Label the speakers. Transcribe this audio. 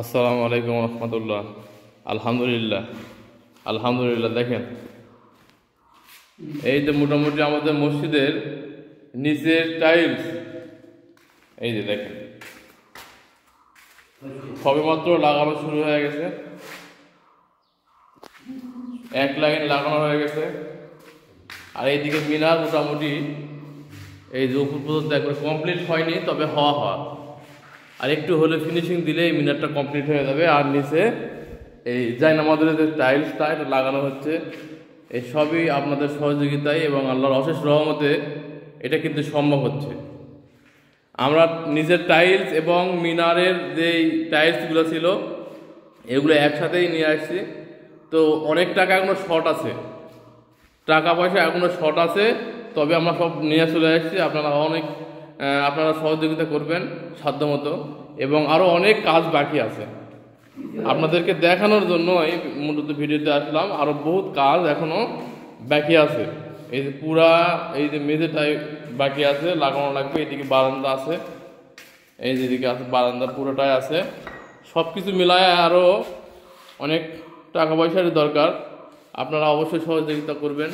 Speaker 1: আসসালামু আলাইকুম রহমতুল্লাহ। আলহামদুলিল্লাহ আলহামদুলিল্লাহ। দেখেন, এই যে মোটামুটি আমাদের মসজিদের নিচের টাইলস, এই যে দেখেন সবেমাত্র লাগানো শুরু হয়ে গেছে, এক লাইন লাগানো হয়ে গেছে। আর এইদিকে মিনার মোটামুটি এই যে উপর পর্যন্ত একবার কমপ্লিট হয়নি, তবে হওয়া আর একটু হলে ফিনিশিং দিলে এই মিনারটা কমপ্লিট হয়ে যাবে। আর নিচে এই জায়নামাজের যে টাইলসটা এটা লাগানো হচ্ছে, এই সবই আপনাদের সহযোগিতায় এবং আল্লাহর অশেষ রহমতে এটা কিন্তু সম্ভব হচ্ছে। আমরা নিজের টাইলস এবং মিনারের যেই টাইলসগুলো ছিল এগুলো একসাথেই নিয়ে আসছি। তো অনেক টাকা এখনো শর্ট আছে, টাকা পয়সা এখনো শর্ট আছে, তবে আমরা সব নিয়ে চলে আসছি। আপনারা সহযোগিতা করবেন সাধ্যমতো, এবং আরও অনেক কাজ বাকি আছে আপনাদেরকে দেখানোর জন্য এই মূলত ভিডিওতে আসলাম। আরও বহুত কাজ এখনো বাকি আছে। এই যে এই যে মেঝেটাই বাকি আছে, লাগানো লাগবে। এদিকে বারান্দা আছে, এই যেদিকে আছে বারান্দা পুরোটাই আছে। সব কিছু মিলায় আরও অনেক টাকা পয়সার দরকার। আপনারা অবশ্যই সহযোগিতা করবেন।